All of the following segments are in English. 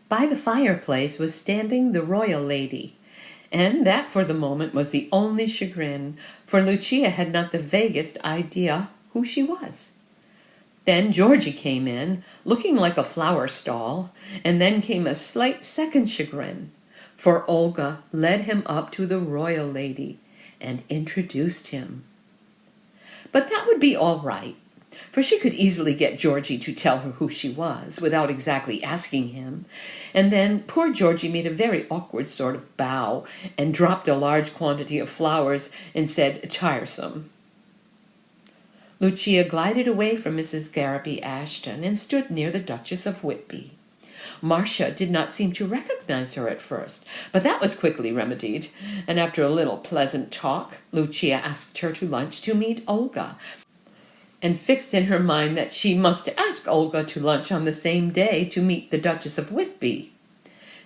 By the fireplace was standing the royal lady, and that for the moment was the only chagrin, for Lucia had not the vaguest idea who she was. Then Georgie came in, looking like a flower stall, and then came a slight second chagrin, for Olga led him up to the royal lady and introduced him. But that would be all right, for she could easily get Georgie to tell her who she was without exactly asking him, and then poor Georgie made a very awkward sort of bow and dropped a large quantity of flowers and said, "Tiresome." Lucia glided away from Mrs. Garraby Ashton and stood near the Duchess of Whitby. Marcia did not seem to recognize her at first, but that was quickly remedied, and after a little pleasant talk, Lucia asked her to lunch to meet Olga, and fixed in her mind that she must ask Olga to lunch on the same day to meet the Duchess of Whitby.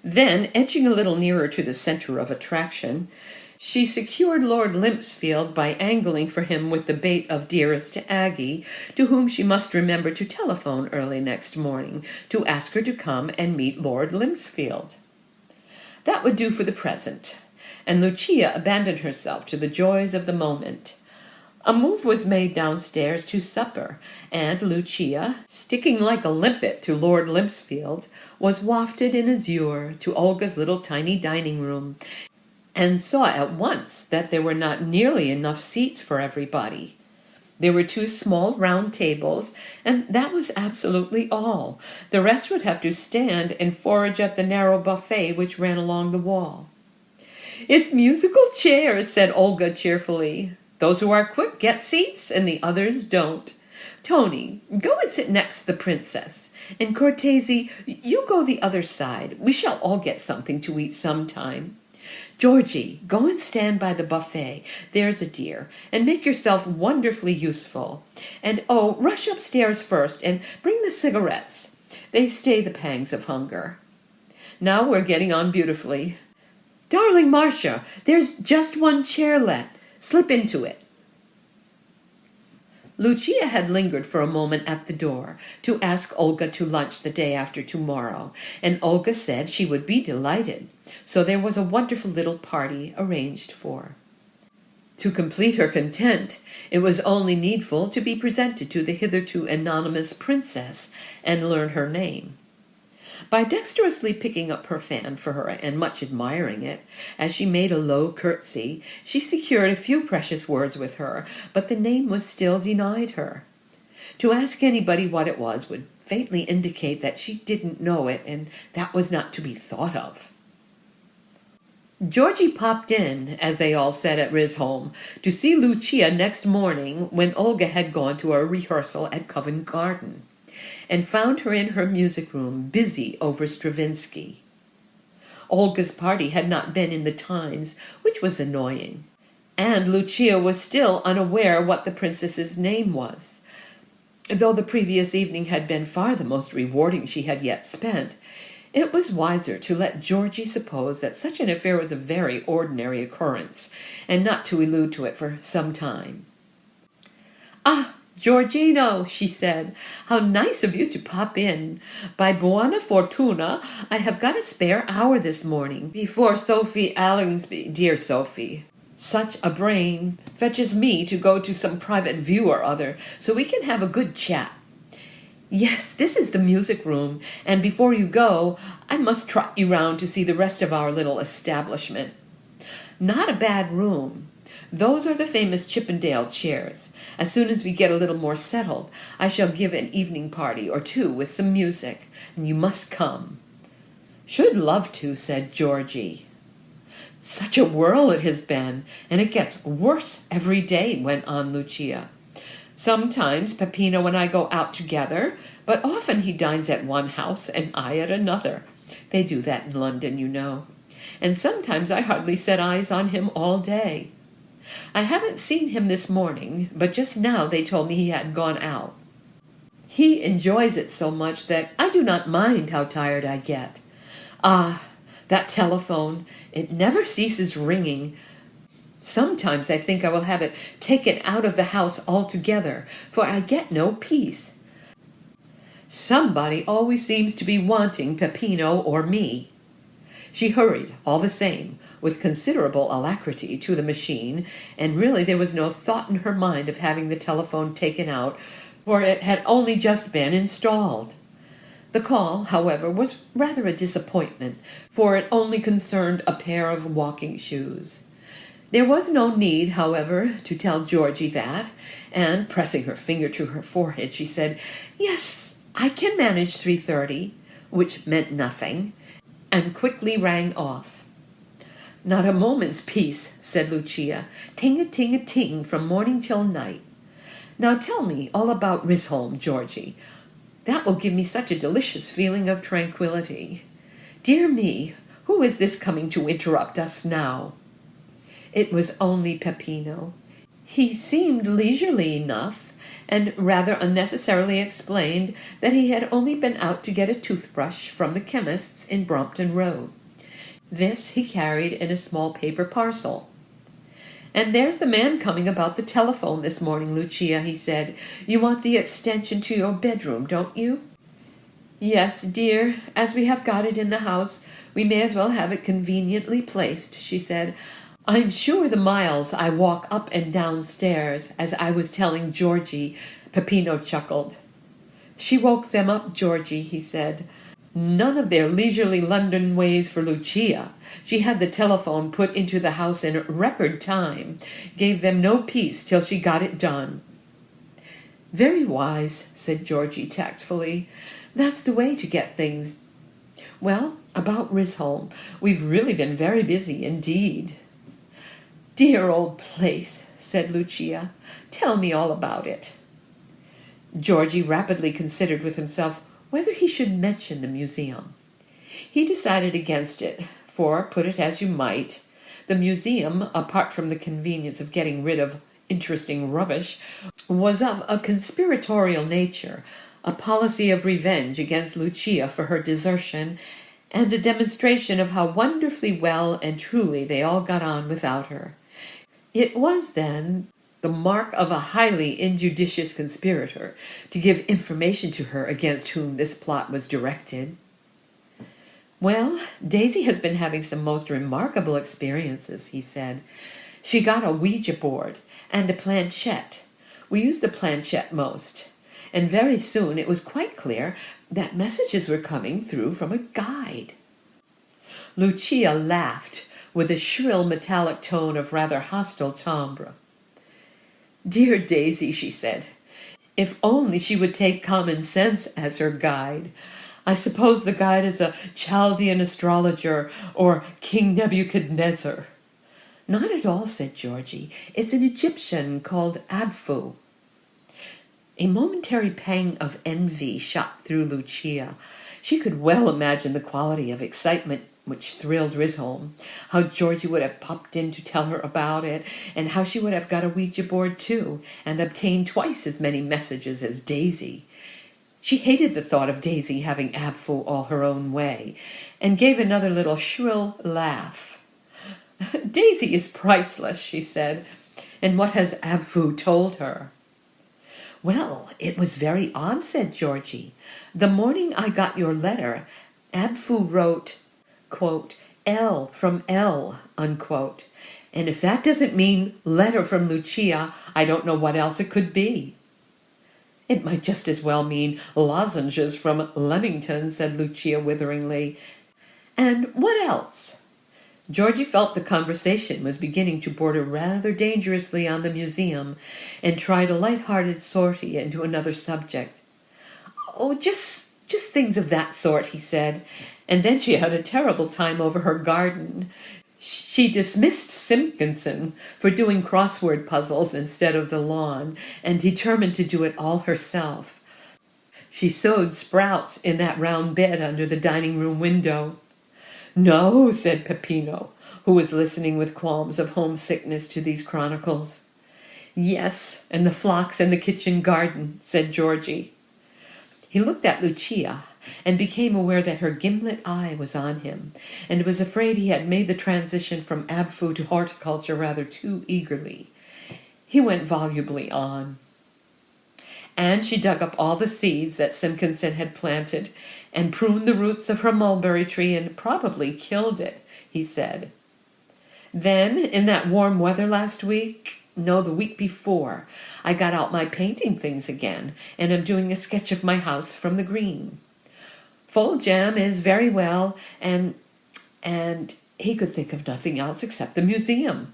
Then, edging a little nearer to the center of attraction, she secured Lord Limpsfield by angling for him with the bait of dearest Aggie, to whom she must remember to telephone early next morning to ask her to come and meet Lord Limpsfield. That would do for the present, and Lucia abandoned herself to the joys of the moment. A move was made downstairs to supper, and Lucia, sticking like a limpet to Lord Limpsfield, was wafted in azure to Olga's little tiny dining room, and saw at once that there were not nearly enough seats for everybody. There were 2 small round tables, and that was absolutely all. The rest would have to stand and forage at the narrow buffet which ran along the wall. "It's musical chairs," said Olga cheerfully. "Those who are quick get seats, and the others don't. Tony, go and sit next the princess. And Cortese, you go the other side. We shall all get something to eat sometime. Georgie, go and stand by the buffet, there's a dear, and make yourself wonderfully useful. And oh, rush upstairs first, and bring the cigarettes. They stay the pangs of hunger. Now we're getting on beautifully. Darling Marcia, there's just one chairlet. Slip into it." Lucia had lingered for a moment at the door to ask Olga to lunch the day after tomorrow, and Olga said she would be delighted, so there was a wonderful little party arranged for. To complete her content, it was only needful to be presented to the hitherto anonymous princess and learn her name. By dexterously picking up her fan for her and much admiring it, as she made a low curtsy, she secured a few precious words with her, but the name was still denied her. To ask anybody what it was would faintly indicate that she didn't know it, and that was not to be thought of. Georgie popped in, as they all said at Risholme, to see Lucia next morning when Olga had gone to a rehearsal at Covent Garden, and found her in her music room, busy over Stravinsky. Olga's party had not been in the Times, which was annoying, and Lucia was still unaware what the princess's name was. Though the previous evening had been far the most rewarding she had yet spent, it was wiser to let Georgie suppose that such an affair was a very ordinary occurrence, and not to allude to it for some time. "Ah, Giorgino," she said, "how nice of you to pop in. By buona fortuna, I have got a spare hour this morning before Sophie Allingsby. Dear Sophie, such a brain fetches me to go to some private view or other, so we can have a good chat. Yes, this is the music room, and before you go, I must trot you round to see the rest of our little establishment. Not a bad room. Those are the famous Chippendale chairs. As soon as we get a little more settled, I shall give an evening party or 2 with some music, and you must come." "Should love to," said Georgie. "Such a whirl it has been, and it gets worse every day," went on Lucia. "Sometimes Peppino and I go out together, but often he dines at one house and I at another. They do that in London, you know. And sometimes I hardly set eyes on him all day. I haven't seen him this morning, but just now they told me he had gone out. He enjoys it so much that I do not mind how tired I get. Ah, that telephone, it never ceases ringing. Sometimes I think I will have it taken out of the house altogether, for I get no peace. Somebody always seems to be wanting Peppino or me." She hurried, all the same, with considerable alacrity to the machine, and really there was no thought in her mind of having the telephone taken out, for it had only just been installed. The call, however, was rather a disappointment, for it only concerned a pair of walking shoes. There was no need, however, to tell Georgie that, and pressing her finger to her forehead, she said, "Yes, I can manage 3:30, which meant nothing, and quickly rang off. "Not a moment's peace," said Lucia. "Ting-a-ting-a-ting from morning till night. Now tell me all about Risholme, Georgie. That will give me such a delicious feeling of tranquillity. Dear me, who is this coming to interrupt us now?" It was only Peppino. He seemed leisurely enough, and rather unnecessarily explained that he had only been out to get a toothbrush from the chemist's in Brompton Road. This he carried in a small paper parcel. "And there's the man coming about the telephone this morning, Lucia," he said. "You want the extension to your bedroom, don't you?" "Yes, dear, as we have got it in the house, we may as well have it conveniently placed," she said. "I'm sure the miles I walk up and down stairs, as I was telling Georgie," Peppino chuckled. "She woke them up, Georgie," he said. "None of their leisurely London ways for Lucia. She had the telephone put into the house in record time, gave them no peace till she got it done." "Very wise," said Georgie tactfully. "That's the way to get things. Well, about Risholme, we've really been very busy indeed." "Dear old place," said Lucia. "Tell me all about it." Georgie rapidly considered with himself whether he should mention the museum. He decided against it, for, put it as you might, the museum, apart from the convenience of getting rid of interesting rubbish, was of a conspiratorial nature, a policy of revenge against Lucia for her desertion, and a demonstration of how wonderfully well and truly they all got on without her. It was, then, the mark of a highly injudicious conspirator to give information to her against whom this plot was directed. "Well, Daisy has been having some most remarkable experiences," he said. "She got a Ouija board and a planchette. We used the planchette most, and very soon it was quite clear that messages were coming through from a guide." Lucia laughed with a shrill metallic tone of rather hostile timbre. "Dear Daisy," she said, "if only she would take common sense as her guide. I suppose the guide is a Chaldean astrologer or King Nebuchadnezzar." "Not at all," said Georgie. "It's an Egyptian called Abfu." A momentary pang of envy shot through Lucia. She could well imagine the quality of excitement which thrilled Risholme, how Georgie would have popped in to tell her about it, and how she would have got a Ouija board too, and obtained twice as many messages as Daisy. She hated the thought of Daisy having Abfu all her own way, and gave another little shrill laugh. "Daisy is priceless," she said. "And what has Abfu told her?" "Well, it was very odd," said Georgie. "The morning I got your letter, Abfu wrote, quote, L from L, unquote. And if that doesn't mean letter from Lucia, I don't know what else it could be." "It might just as well mean lozenges from Leamington," said Lucia witheringly. "And what else?" Georgie felt the conversation was beginning to border rather dangerously on the museum, and tried a light-hearted sortie into another subject. "Oh, just things of that sort," he said. And then she had a terrible time over her garden. She dismissed Simpkinson for doing crossword puzzles instead of the lawn, and determined to do it all herself. She sowed sprouts in that round bed under the dining-room window. "No," said Peppino, who was listening with qualms of homesickness to these chronicles. "Yes, and the phlox in the kitchen garden," said Georgie. He looked at Lucia, and became aware that her gimlet eye was on him, and was afraid he had made the transition from Abfu to horticulture rather too eagerly. He went volubly on. And she dug up all the seeds that Simpkinson had planted and pruned the roots of her mulberry tree and probably killed it, he said. Then, in that warm weather last week, no, the week before, I got out my painting things again, and am doing a sketch of my house from the green. Foljambe is very well, and he could think of nothing else except the museum.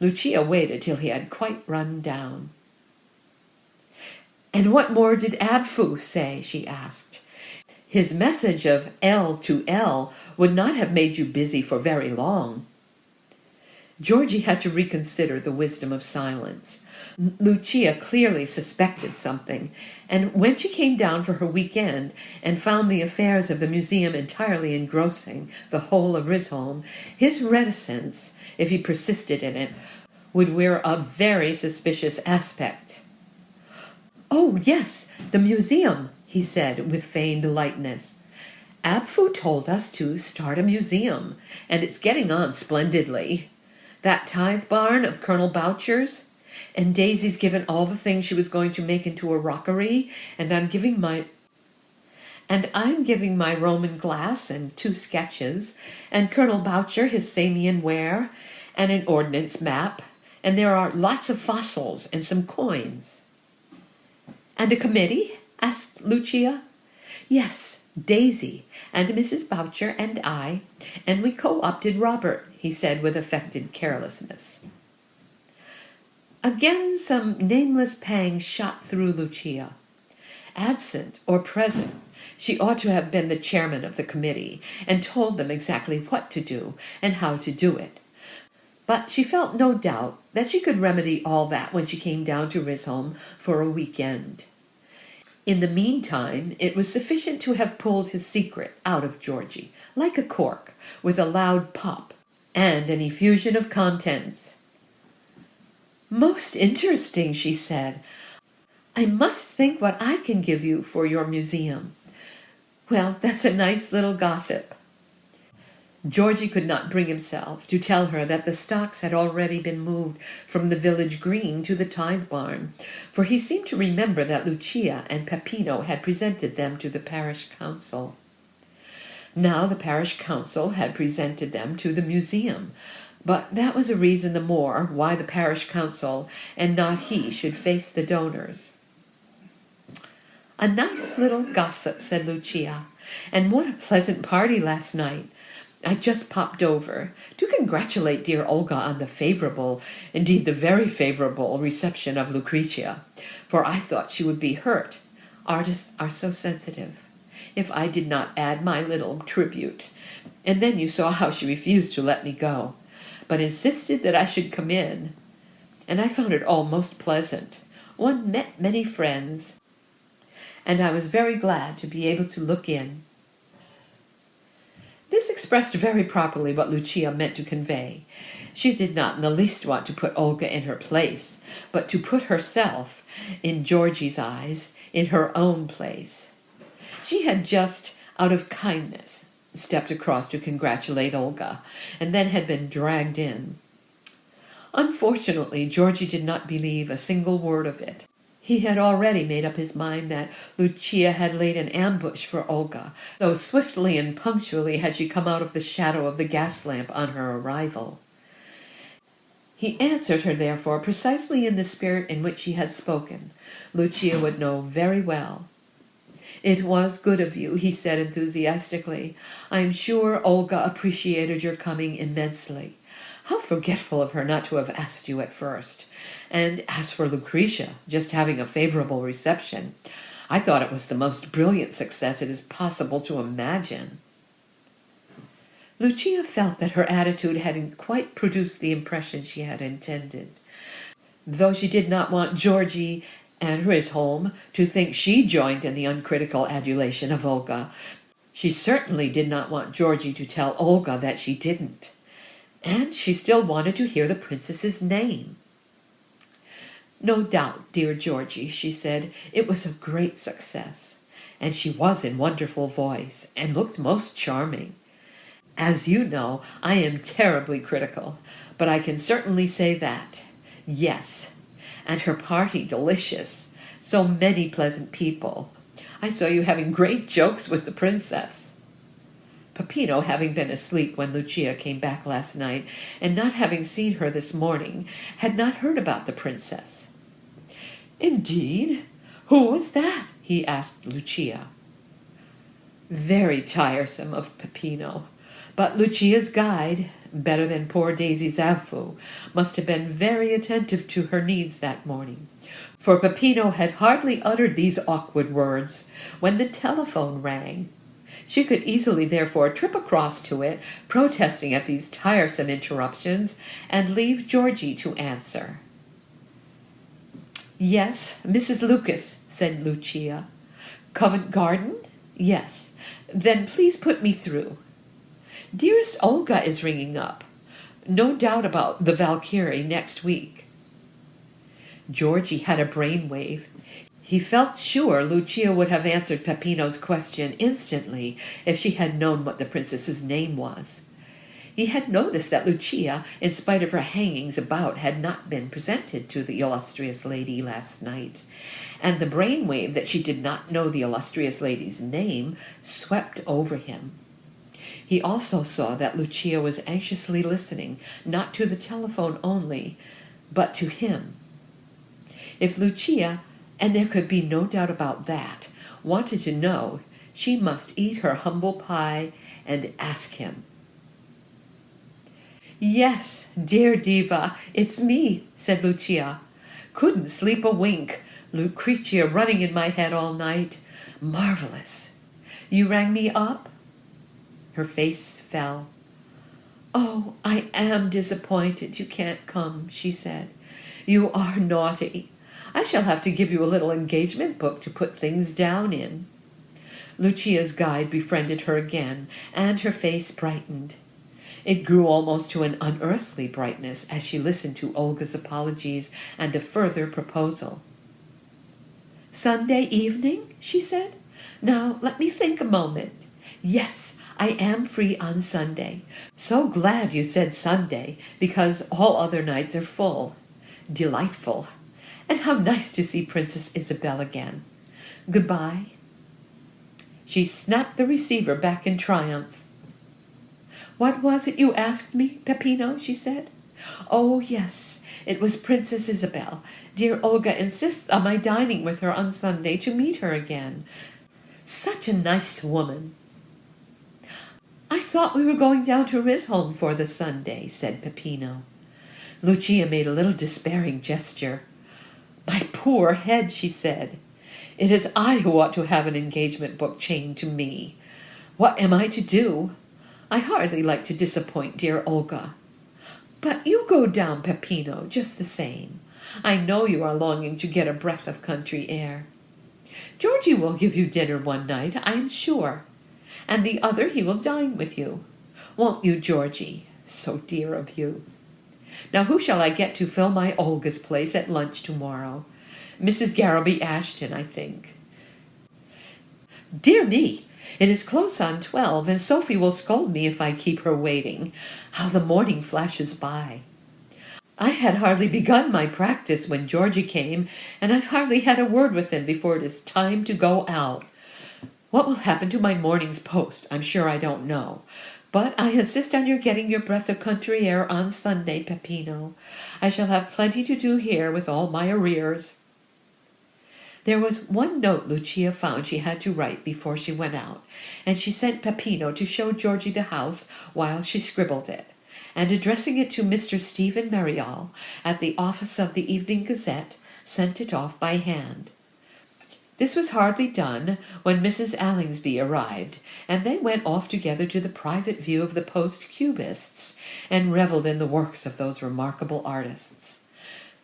Lucia waited till he had quite run down. "And what more did Abfu say?" she asked. "His message of L to L would not have made you busy for very long." Georgie had to reconsider the wisdom of silence. Lucia clearly suspected something, and when she came down for her weekend and found the affairs of the museum entirely engrossing the whole of Risholme, his reticence, if he persisted in it, would wear a very suspicious aspect. "Oh, yes, the museum," he said with feigned lightness. "Abfu told us to start a museum, and it's getting on splendidly. That tithe barn of Colonel Boucher's, and Daisy's given all the things she was going to make into a rockery, and I'm giving my Roman glass and 2 sketches, and Colonel Boucher his Samian ware, and an ordnance map, and there are lots of fossils and some coins." "And a committee?" asked Lucia. "Yes, Daisy and Mrs. Boucher and I, and we co-opted Robert," he said with affected carelessness. Again some nameless pang shot through Lucia. Absent or present, she ought to have been the chairman of the committee and told them exactly what to do and how to do it. But she felt no doubt that she could remedy all that when she came down to Risholme for a weekend. In the meantime, it was sufficient to have pulled his secret out of Georgie, like a cork, with a loud pop, and an effusion of contents. "Most interesting," she said. "I must think what I can give you for your museum. Well, that's a nice little gossip." Georgie could not bring himself to tell her that the stocks had already been moved from the village green to the tithe barn, for he seemed to remember that Lucia and Peppino had presented them to the parish council. Now the parish council had presented them to the museum, but that was a reason the more why the parish council and not he should face the donors. "A nice little gossip," said Lucia, "and what a pleasant party last night. I just popped over to congratulate dear Olga on the favorable, indeed the very favorable, reception of Lucretia, for I thought she would be hurt. Artists are so sensitive. If I did not add my little tribute. And then you saw how she refused to let me go, but insisted that I should come in. And I found it all most pleasant. One met many friends, and I was very glad to be able to look in." This expressed very properly what Lucia meant to convey. She did not in the least want to put Olga in her place, but to put herself, in Georgie's eyes, in her own place. She had just, out of kindness, stepped across to congratulate Olga, and then had been dragged in. Unfortunately, Georgie did not believe a single word of it. He had already made up his mind that Lucia had laid an ambush for Olga, so swiftly and punctually had she come out of the shadow of the gas lamp on her arrival. He answered her, therefore, precisely in the spirit in which she had spoken. Lucia would know very well. "It was good of you," he said enthusiastically. "I am sure Olga appreciated your coming immensely. How forgetful of her not to have asked you at first. And as for Lucretia, just having a favorable reception, I thought it was the most brilliant success it is possible to imagine." Lucia felt that her attitude hadn't quite produced the impression she had intended. Though she did not want Georgie and Risholme to think she joined in the uncritical adulation of Olga, she certainly did not want Georgie to tell Olga that she didn't. And she still wanted to hear the princess's name. "No doubt, dear Georgie," she said, "it was a great success. And she was in wonderful voice, and looked most charming. As you know, I am terribly critical, but I can certainly say that. Yes, and her party delicious. So many pleasant people. I saw you having great jokes with the princess. Peppino, having been asleep when Lucia came back last night, and not having seen her this morning, had not heard about the princess. "Indeed? Who was that?" he asked Lucia. Very tiresome of Peppino. But Lucia's guide, better than poor Daisy Zapfu, must have been very attentive to her needs that morning, for Peppino had hardly uttered these awkward words when the telephone rang. She could easily, therefore, trip across to it, protesting at these tiresome interruptions, and leave Georgie to answer. "Yes, Mrs. Lucas," said Lucia. "Covent Garden? Yes. Then please put me through. Dearest Olga is ringing up. No doubt about the Valkyrie next week." Georgie had a brainwave. He felt sure Lucia would have answered Peppino's question instantly if she had known what the princess's name was. He had noticed that Lucia, in spite of her hangings about, had not been presented to the illustrious lady last night, and the brainwave that she did not know the illustrious lady's name swept over him. He also saw that Lucia was anxiously listening, not to the telephone only, but to him. If Lucia, and there could be no doubt about that, wanted to know, she must eat her humble pie and ask him. "Yes, dear diva, it's me," said Lucia. "Couldn't sleep a wink. Lucrezia running in my head all night. Marvelous. You rang me up?" Her face fell. "Oh, I am disappointed you can't come," she said. "You are naughty. I shall have to give you a little engagement book to put things down in." Lucia's guide befriended her again, and her face brightened. It grew almost to an unearthly brightness as she listened to Olga's apologies and a further proposal. "Sunday evening?" she said. "Now, let me think a moment. Yes, I am free on Sunday. So glad you said Sunday, because all other nights are full. Delightful. And how nice to see Princess Isabel again. Goodbye." She snapped the receiver back in triumph. "What was it you asked me, Peppino?" she said. "Oh, yes, it was Princess Isabel. Dear Olga insists on my dining with her on Sunday to meet her again. Such a nice woman." "I thought we were going down to Risholme for the Sunday," said Peppino. Lucia made a little despairing gesture. "My poor head," she said. "It is I who ought to have an engagement book chained to me. What am I to do? I hardly like to disappoint dear Olga. But you go down, Peppino, just the same. I know you are longing to get a breath of country air. Georgie will give you dinner one night, I am sure, and the other he will dine with you. Won't you, Georgie? So dear of you. Now who shall I get to fill my Olga's place at lunch tomorrow? Mrs. Garrowby Ashton, I think. Dear me, it is close on 12, and Sophie will scold me if I keep her waiting. How the morning flashes by. I had hardly begun my practice when Georgie came, and I've hardly had a word with him before it is time to go out. What will happen to my morning's post, I'm sure I don't know. But I insist on your getting your breath of country air on Sunday, Peppino. I shall have plenty to do here with all my arrears." There was one note Lucia found she had to write before she went out, and she sent Peppino to show Georgie the house while she scribbled it, and addressing it to Mr. Stephen Marial at the office of the Evening Gazette, sent it off by hand. This was hardly done when Mrs. Allingsby arrived, and they went off together to the private view of the post-cubists, and revelled in the works of those remarkable artists.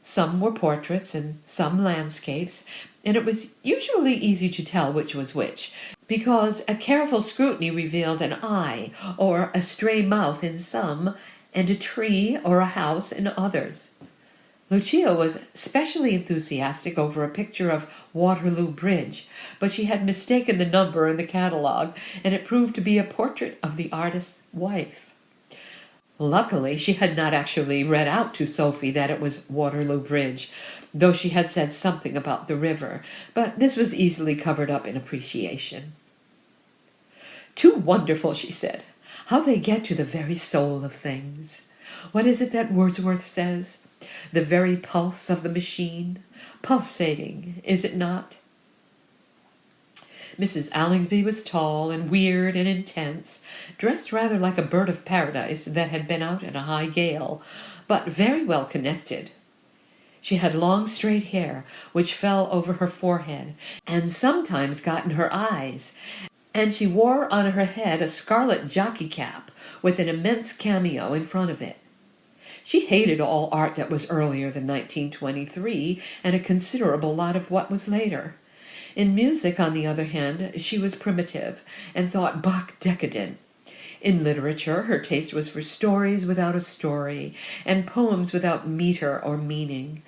Some were portraits and some landscapes, and it was usually easy to tell which was which, because a careful scrutiny revealed an eye or a stray mouth in some, and a tree or a house in others. Lucia was specially enthusiastic over a picture of Waterloo Bridge, but she had mistaken the number in the catalogue, and it proved to be a portrait of the artist's wife. Luckily, she had not actually read out to Sophie that it was Waterloo Bridge, though she had said something about the river, but this was easily covered up in appreciation. "Too wonderful," she said. "How they get to the very soul of things. What is it that Wordsworth says? The very pulse of the machine. Pulsating, is it not?" Mrs. Allingsby was tall and weird and intense, dressed rather like a bird of paradise that had been out in a high gale, but very well connected. She had long straight hair, which fell over her forehead, and sometimes got in her eyes, and she wore on her head a scarlet jockey cap with an immense cameo in front of it. She hated all art that was earlier than 1923, and a considerable lot of what was later. In music, on the other hand, she was primitive, and thought Bach decadent. In literature, her taste was for stories without a story, and poems without meter or meaning.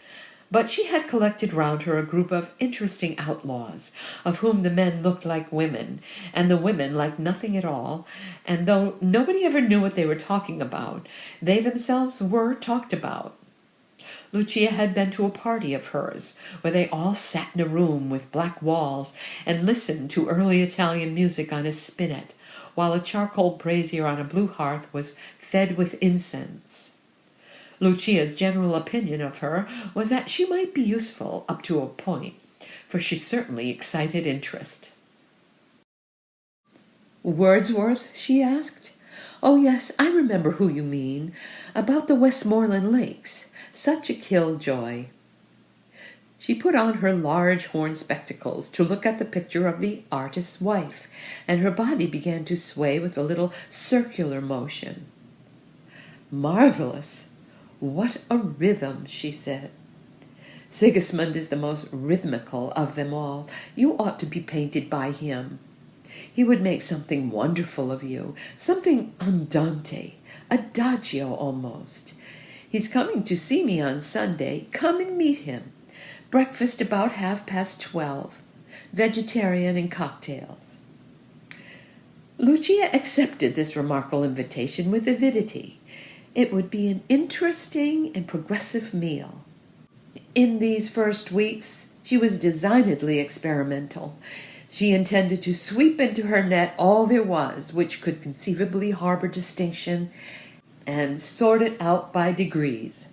But she had collected round her a group of interesting outlaws, of whom the men looked like women, and the women like nothing at all, and though nobody ever knew what they were talking about, they themselves were talked about. Lucia had been to a party of hers, where they all sat in a room with black walls and listened to early Italian music on a spinet, while a charcoal brazier on a blue hearth was fed with incense. Lucia's general opinion of her was that she might be useful up to a point, for she certainly excited interest. "Wordsworth?" she asked. "Oh, yes, I remember who you mean. About the Westmoreland Lakes. Such a killjoy." She put on her large horn spectacles to look at the picture of the artist's wife, and her body began to sway with a little circular motion. "Marvelous! What a rhythm," she said. "Sigismund is the most rhythmical of them all. You ought to be painted by him. He would make something wonderful of you, something andante, adagio almost. He's coming to see me on Sunday. Come and meet him. Breakfast about 12:30. Vegetarian and cocktails." Lucia accepted this remarkable invitation with avidity. It would be an interesting and progressive meal. In these first weeks, she was designedly experimental. She intended to sweep into her net all there was which could conceivably harbor distinction, and sort it out by degrees.